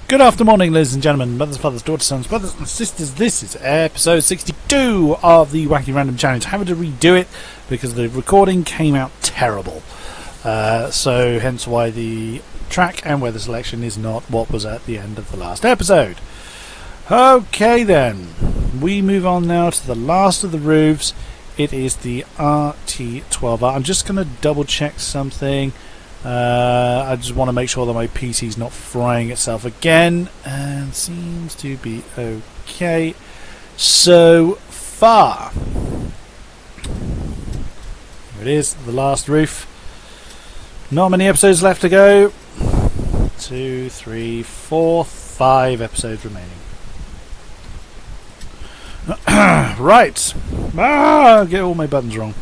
Good afternoon, ladies and gentlemen, mothers, fathers, daughters, sons, brothers and sisters. This is episode 62 of the Wacky Random Challenge. Having to redo it because the recording came out terrible. So hence why the track and weather selection is not what was at the end of the last episode. Okay then, we move on now to the last of the roofs. It is the RT12R. I'm just going to double check something. I just want to make sure that my PC's not frying itself again, and seems to be okay so far. Here it is, the last roof. Not many episodes left to go. 2, 3, 4, 5 episodes remaining. Right. Get all my buttons wrong.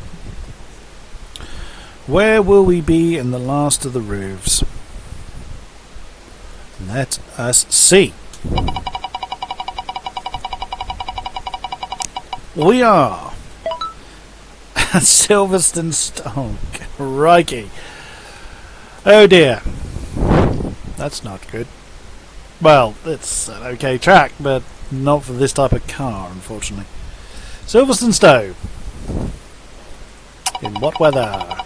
Where will we be in the last of the roofs? Let us see. We are at Silverstone Stone. Crikey. Oh dear. That's not good. Well, it's an okay track, but not for this type of car, unfortunately. Silverstone Stowe. In what weather?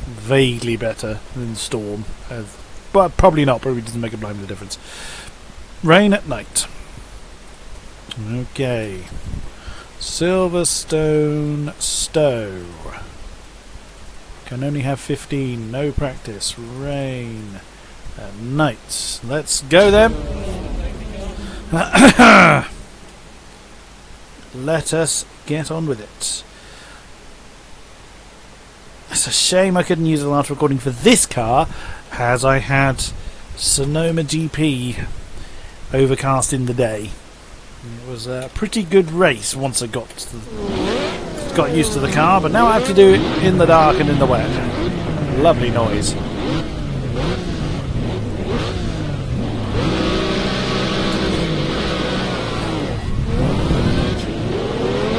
Vaguely better than storm, but probably not. Probably doesn't make a blind bit of difference. Rain at night. Okay. Silverstone Stowe. Can only have 15. No practice. Rain at night. Let's go then. Let us get on with it. It's a shame I couldn't use the last recording for this car, as I had Sonoma GP overcast in the day. It was a pretty good race once I got used to the car, but now I have to do it in the dark and in the wet. Lovely noise.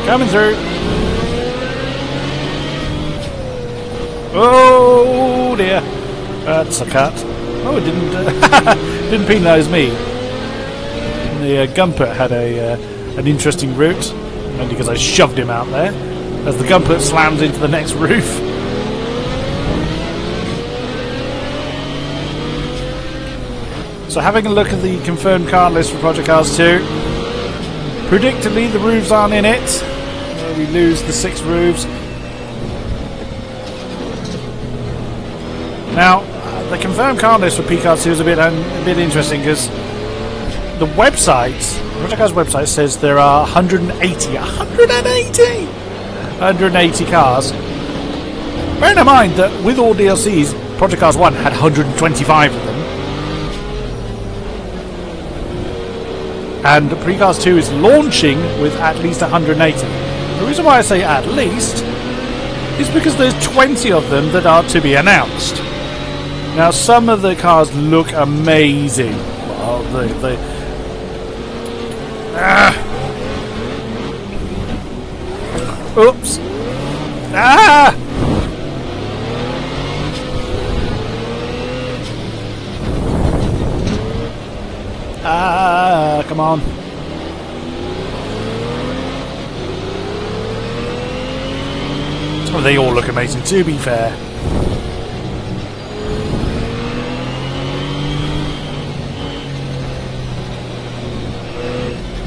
Coming through. Oh dear, that's a cut. Oh, it didn't penalise me. The Gumpert had an interesting route, only because I shoved him out there, as the Gumpert slams into the next roof. So having a look at the confirmed car list for Project Cars 2, predictably the roofs aren't in it. We lose the 6 roofs. Now, the confirmed car list for PCAR 2 is a bit interesting, because the website, Project Cars website, says there are 180 cars. Bearing in mind that with all DLCs, Project Cars 1 had 125 of them. And Precars 2 is launching with at least 180. The reason why I say at least is because there's 20 of them that are to be announced. Now, some of the cars look amazing. Well, oops. Come on. Well, they all look amazing, to be fair.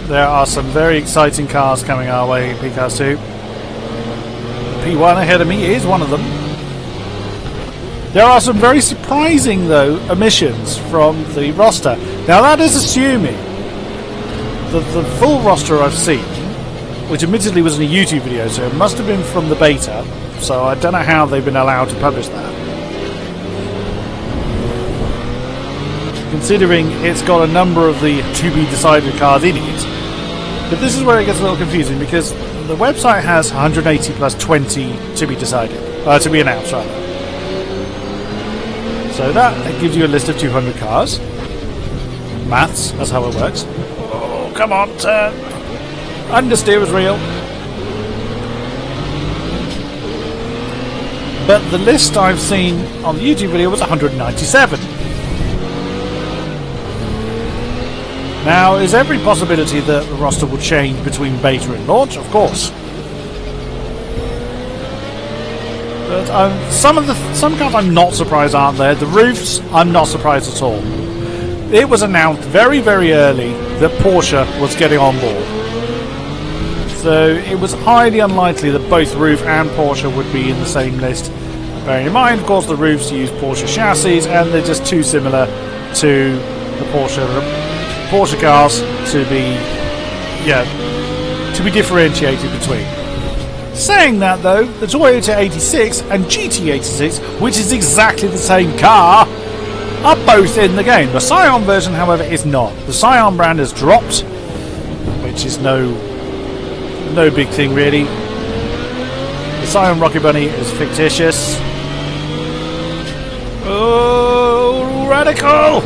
There are some very exciting cars coming our way in PCAR 2. P1 ahead of me is one of them. There are some very surprising, though, omissions from the roster. Now, that is assuming that the full roster I've seen, which admittedly was in a YouTube video, so it must have been from the beta, so I don't know how they've been allowed to publish that. Considering it's got a number of the to-be-decided cars in it. But this is where it gets a little confusing, because the website has 180 plus 20 to be decided, to be announced rather. So that gives you a list of 200 cars. Maths, that's how it works. Oh, come on, turn. Understeer was real. but the list I've seen on the YouTube video was 197. Now, is every possibility that the roster will change between beta and launch? Of course. But some cars I'm not surprised aren't there. The roofs, I'm not surprised at all. It was announced very, very early that Porsche was getting on board. So it was highly unlikely that both Roof and Porsche would be in the same list. Bearing in mind, of course, the Roofs use Porsche chassis and they're just too similar to the Porsche cars to be differentiated between. Saying that though, the Toyota 86 and GT86, which is exactly the same car, are both in the game. The Scion version, however, is not. The Scion brand has dropped, which is no big thing really. The Scion Rocket Bunny is fictitious. Oh, Radical!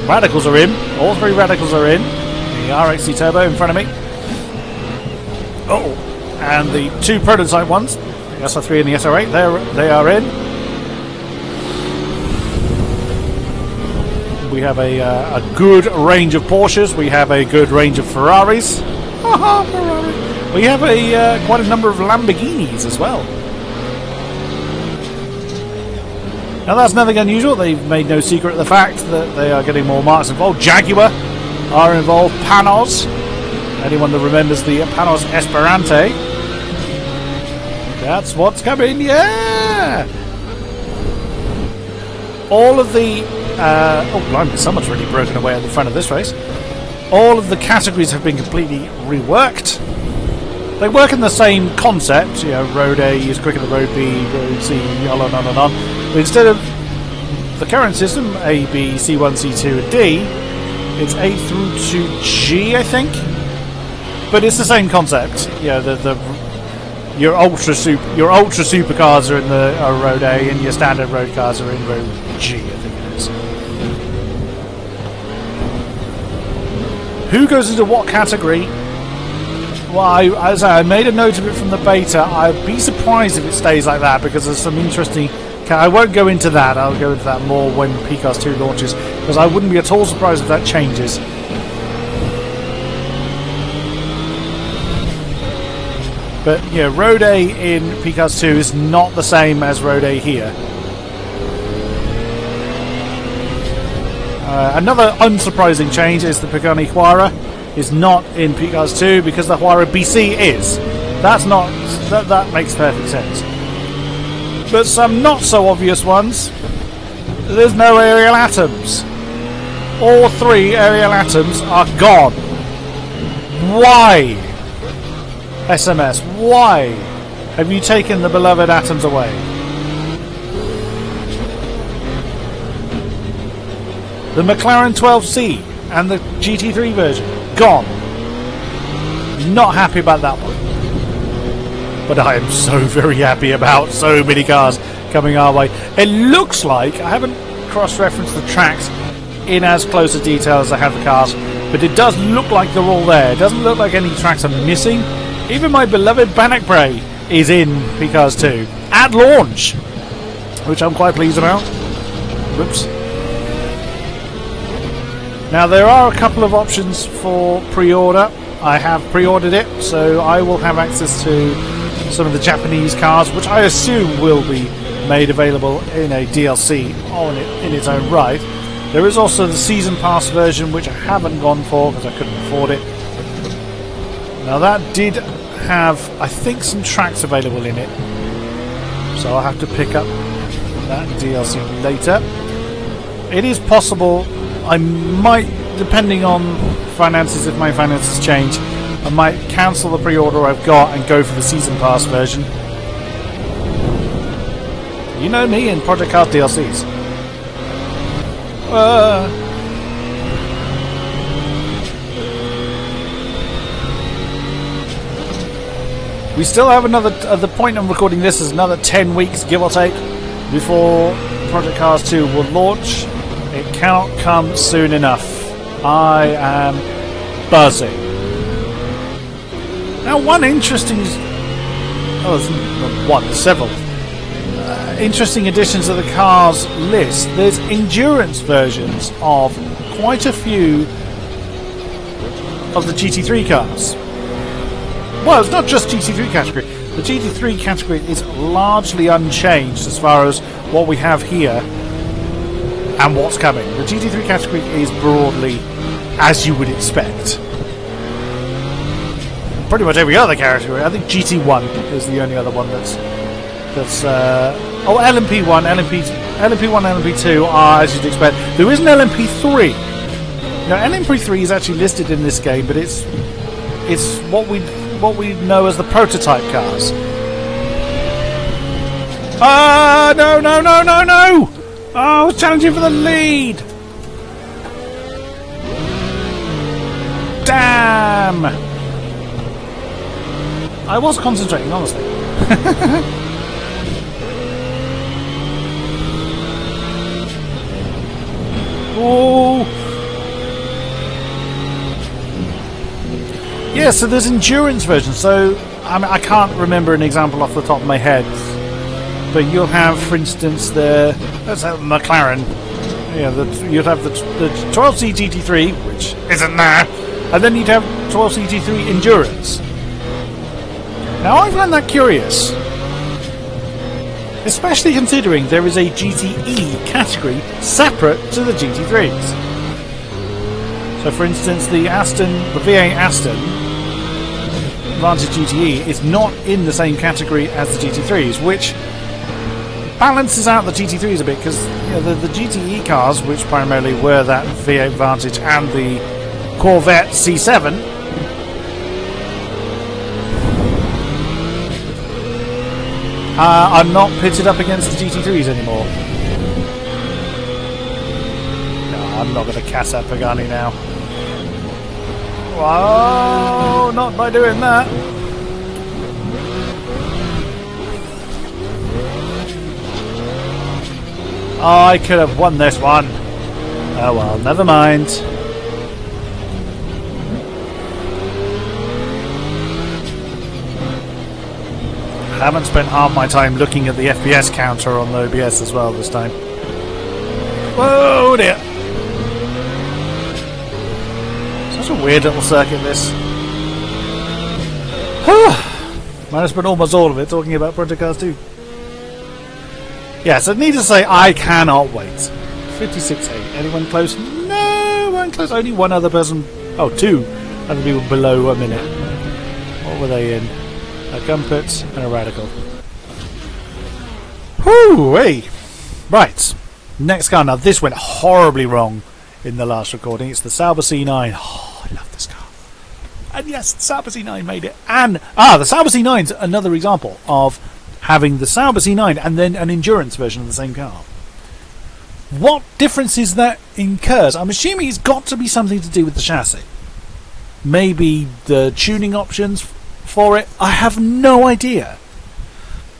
Radicals are in. All three Radicals are in. The RXC Turbo in front of me. Oh, and the two prototype ones, the SR3 and the SR8, they are in. We have a good range of Porsches. We have a good range of Ferraris. Haha, Ferrari. We have quite a number of Lamborghinis as well. Now that's nothing unusual. They've made no secret of the fact that they are getting more marques involved. Jaguar are involved. Panos. Anyone that remembers the Panos Esperante. That's what's coming. Yeah. All of the oh blimey, someone's really broken away at the front of this race. All of the categories have been completely reworked. They work in the same concept, you know, Road A is quicker than Road B, Road C, on and on and on. But instead of the current system, A, B, C1, C2 and D, it's A through to G, I think. But it's the same concept. You know, your ultra supercars are in the Road A and your standard road cars are in Road G, I think it is. Who goes into what category? Well, I made a note of it from the beta. I'd be surprised if it stays like that because there's some interesting... I won't go into that. I'll go into that more when PCAS 2 launches because I wouldn't be at all surprised if that changes. But, yeah, Road A in PCAS 2 is not the same as Road A here. Another unsurprising change is the Pagani Huayra is not in PCAS 2 because the Huayra BC is. That makes perfect sense. But some not so obvious ones. There's no aerial atoms. All three aerial atoms are gone. Why? SMS, why have you taken the beloved atoms away? The McLaren 12C and the GT3 version, gone. Not happy about that one. But I am so very happy about so many cars coming our way. It looks like, I haven't cross-referenced the tracks in as close a detail as I have the cars, but it does look like they're all there. It doesn't look like any tracks are missing. Even my beloved Bannock Bray is in PCAS 2 at launch, which I'm quite pleased about. Whoops. Now there are a couple of options for pre-order. I have pre-ordered it, so I will have access to some of the Japanese cars, which I assume will be made available in a DLC in its own right. There is also the Season Pass version, which I haven't gone for because I couldn't afford it. Now that did have, I think, some tracks available in it, so I'll have to pick up that DLC later. It is possible I might, depending on finances, if my finances change, I might cancel the pre-order I've got and go for the Season Pass version. You know me and Project Cars DLCs. We still have another, at the point I'm recording this, is another 10 weeks, give or take, before Project Cars 2 will launch. It cannot come soon enough. I am buzzing. Now, one interesting... Oh, there's not one, there's several. interesting additions to the cars list. There's endurance versions of quite a few of the GT3 cars. Well, it's not just GT3 category. The GT3 category is largely unchanged as far as what we have here and what's coming. The GT3 category is broadly as you would expect. Pretty much every other category. I think GT1 is the only other one that's oh, LMP1, LMP1, LMP2 are as you'd expect. There is an LMP3. Now, LMP3 is actually listed in this game, but it's what we know as the prototype cars. Ah, no! Oh, I was challenging for the lead. Damn! I was concentrating, honestly. Oh! Yeah, so there's endurance versions. So I can't remember an example off the top of my head, but you'll have, for instance, let's have McLaren. Yeah, you'd have the 12C GT3, which isn't there, and then you'd have 12C GT3 Endurance. Now I find that curious, especially considering there is a GTE category separate to the GT3s. So, for instance, the V8 Aston Vantage GTE is not in the same category as the GT3s, which balances out the GT3s a bit, because the GTE cars, which primarily were that V8 Vantage and the Corvette C7, are not pitted up against the GT3s anymore. No, I'm not going to cast that Pagani now. Whoa, not by doing that. Oh, I could have won this one. Oh well, never mind. I haven't spent half my time looking at the FPS counter on the OBS as well this time. Whoa dear. Such a weird little circuit this. Might have spent almost all of it talking about Project Cars 2. Yeah, so need to say I cannot wait. 56.8. Anyone close? No one close. Only one other person. Oh, two other people below a minute. What were they in? A Gumpert and a Radical. Whoo-wee! Right. Next car. Now, this went horribly wrong in the last recording. It's the Sauber C9. Oh, I love this car. And yes, the Sauber C9 made it. And, the Sauber C9's another example of having the Sauber C9 and then an endurance version of the same car. What differences that incurs? I'm assuming it's got to be something to do with the chassis. Maybe the tuning options for it. I have no idea.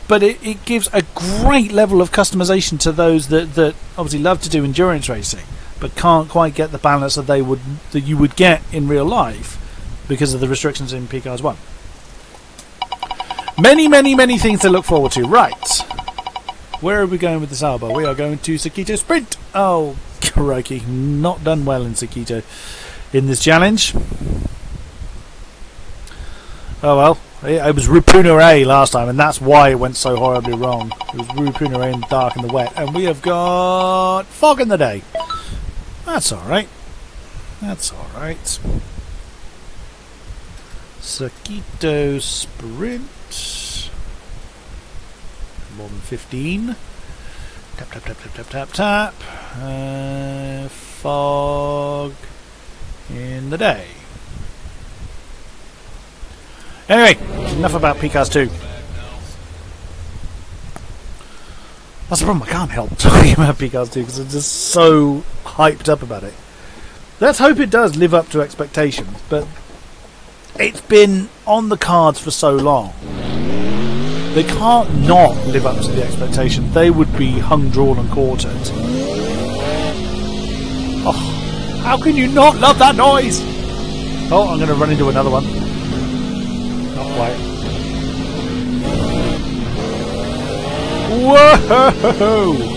But it gives a great level of customization to those that obviously love to do endurance racing, but can't quite get the balance that you would get in real life because of the restrictions in P-Cars 1. Many, many, many things to look forward to. Right. Where are we going with the Sauber? We are going to Sakito Sprint. Oh, crikey. Not done well in Sakito in this challenge. Oh well. It was Rupunare last time, and that's why it went so horribly wrong. It was Rupunare in the dark and the wet, and we have got fog in the day. That's alright. That's alright. Sakito Sprint. More than 15. Tap, tap, tap, tap, tap, tap, tap. Fog in the day. Anyway, enough about P-Cars 2. That's the problem, I can't help talking about P-Cars 2 because I'm just so hyped up about it. Let's hope it does live up to expectations, but it's been on the cards for so long. They can't not live up to the expectation. They would be hung, drawn and quartered. Oh, how can you not love that noise? Oh, I'm going to run into another one. Not quite. Whoa!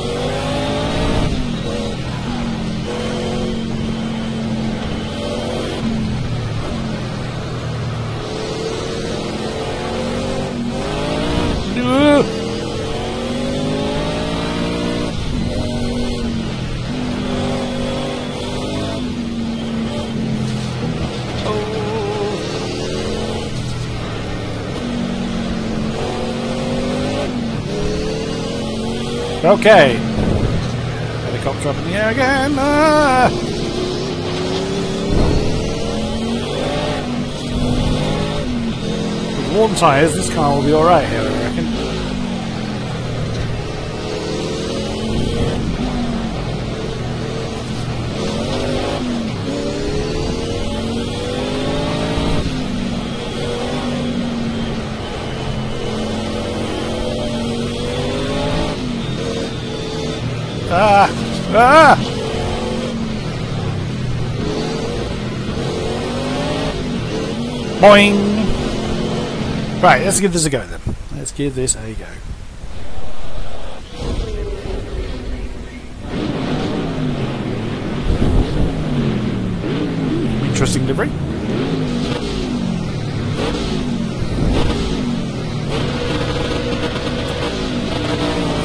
Okay. Helicopter up in the air again. Ah! With warm tyres, this car will be alright here, I reckon. Ah! Ah! Boing! Right, let's give this a go then. Let's give this a go. Interesting livery.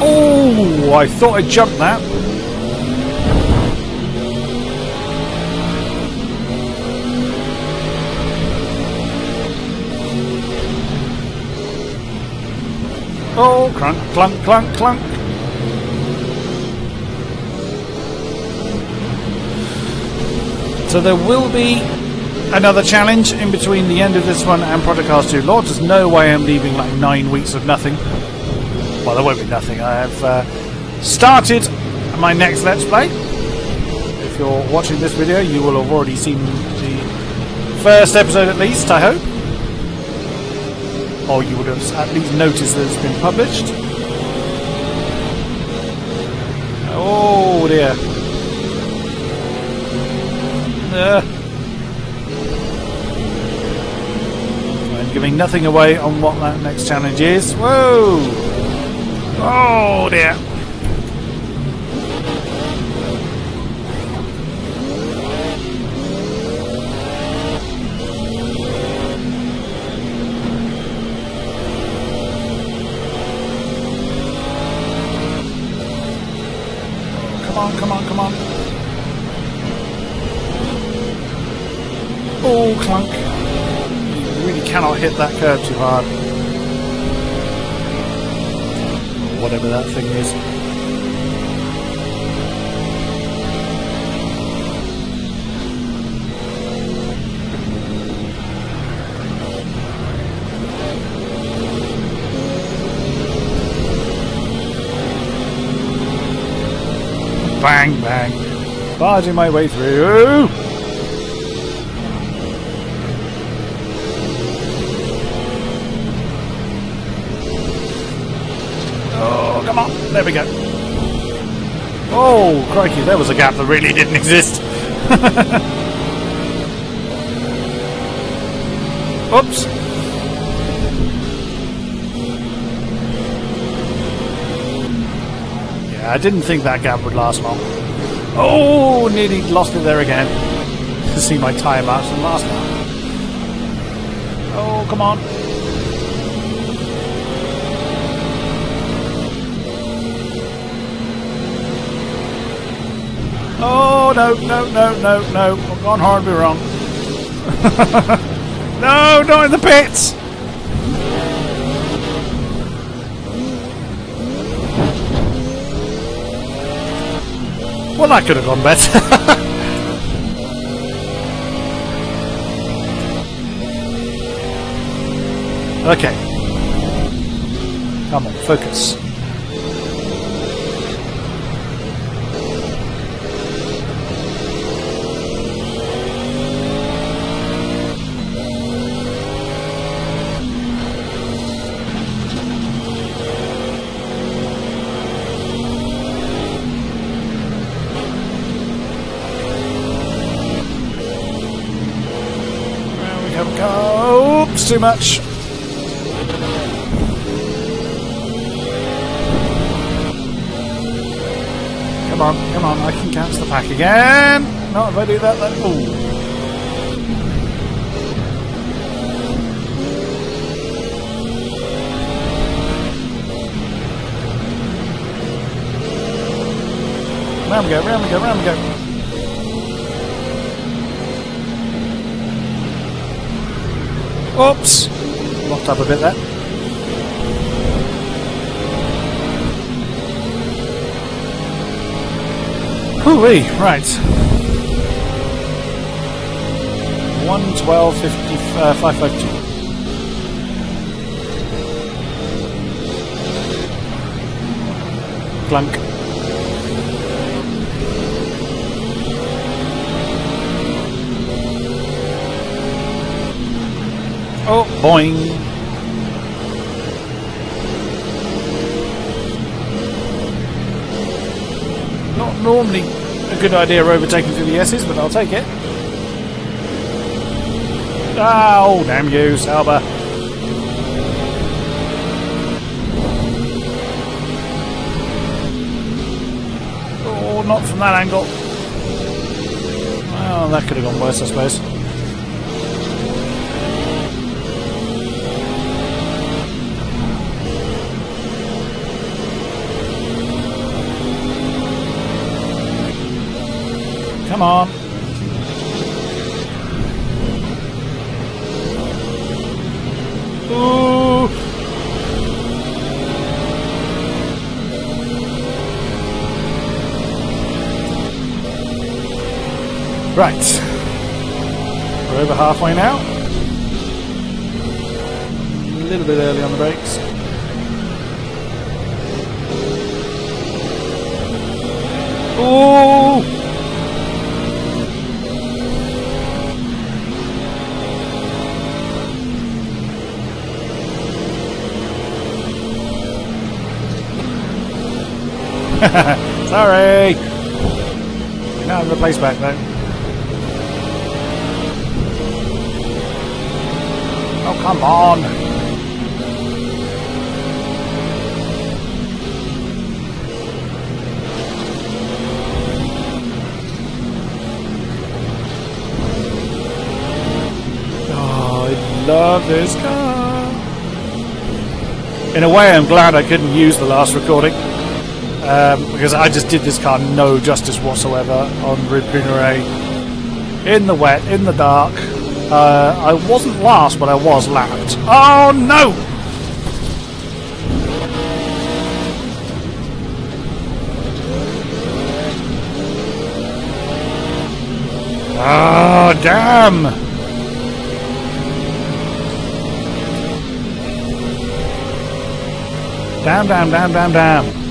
Oh, I thought I jumped that. Oh, clunk, clunk, clunk, clunk. So there will be another challenge in between the end of this one and Project Cars 2. Lord, there's no way I'm leaving like 9 weeks of nothing. Well, there won't be nothing. I have started my next Let's Play. If you're watching this video, you will have already seen the first episode at least, I hope. Or you would have at least noticed that it's been published. Oh dear. I'm giving nothing away on what that next challenge is. Whoa! Oh dear. Come on, come on, come on. Oh, clunk. You really cannot hit that curve too hard. Whatever that thing is. Bang, bang. Barging my way through. Oh, come on. There we go. Oh, crikey. There was a gap that really didn't exist. Oops. I didn't think that gap would last long. Oh, nearly lost it there again. To see my tyre marks from last time. Oh, come on. Oh, no, no, no, no, no. I've gone horribly wrong. No, not in the pits! Well, that could have gone better. Okay. Come on, focus. Go. Oops, too much. come on, I can catch the pack again. Not if I do that then. Ooh. Round we go, round we go, round we go. Oops! Locked up a bit there. Hoo-wee, right. 1:12:50, 5:52. Clunk. Oh, boing. Not normally a good idea overtaking through the S's, but I'll take it. Oh, damn you, Sauber. Oh, not from that angle. Well, that could have gone worse, I suppose. Come on. Ooh. Right. We're over halfway now. A little bit early on the brakes. Ooh. Sorry! We now have the place back though. Oh, come on! Oh, I love this car! In a way, I'm glad I couldn't use the last recording. Because I just did this car no justice whatsoever on Rippuneré. In the wet, in the dark. I wasn't last, but I was lapped. Oh no! Oh damn! Damn, damn, damn, damn, damn.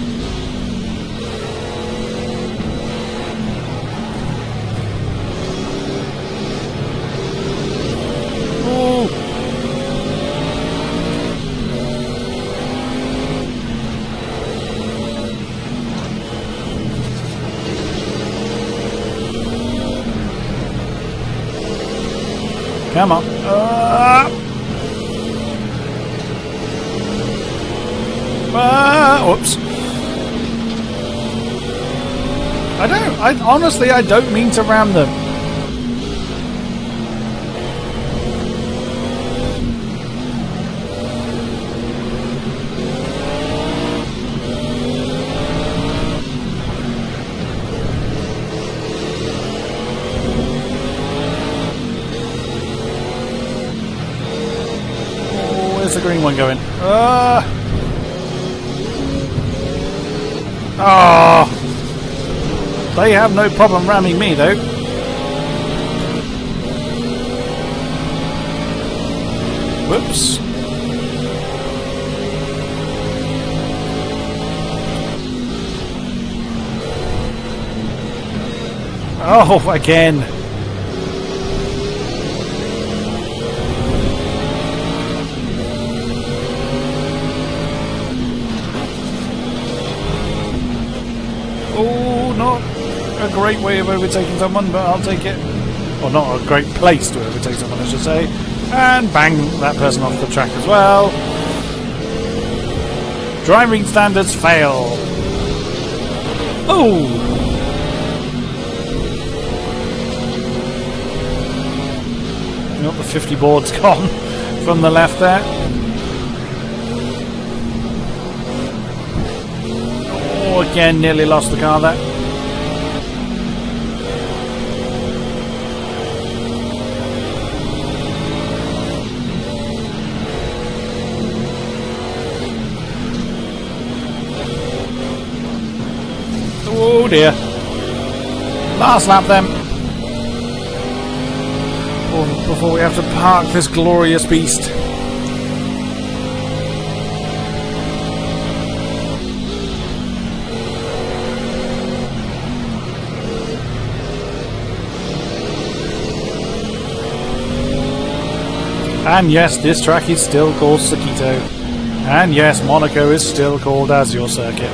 Come on. Oops. Honestly, I don't mean to ram them. Where's the green one going? Oh, they have no problem ramming me though. Whoops. Oh, again. Oh, not a great way of overtaking someone, but I'll take it. Or not a great place to overtake someone, I should say. And bang that person off the track as well. Driving standards fail. Oh! Not the 50 boards gone from the left there. Oh, again, nearly lost the car there. Oh dear. Last lap then. Before we have to park this glorious beast. And yes, this track is still called Sakito. And yes, Monaco is still called as your circuit.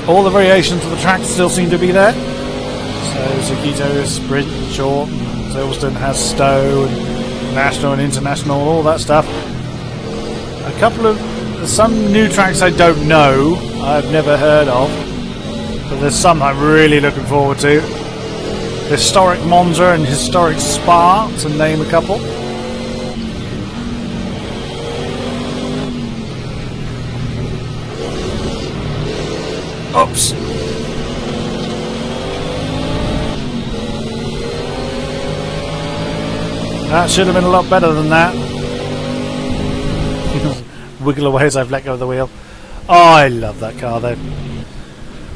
All the variations of the track still seem to be there. So Sakito is sprint, short, and Silverstone has Stowe, and national and international, all that stuff. A couple of some new tracks I don't know, I've never heard of, but there's some I'm really looking forward to. Historic Monza and Historic Spa, to name a couple. Oops. That should have been a lot better than that. Wiggle away as I've let go of the wheel. Oh, I love that car though.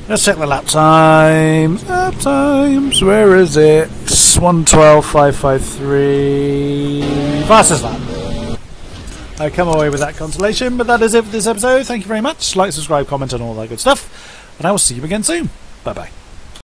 Let's check the lap times. Lap times. Where is it? 1:12.553. Fastest lap. I come away with that consolation, but that is it for this episode. Thank you very much. Like, subscribe, comment, and all that good stuff. And I will see you again soon. Bye bye.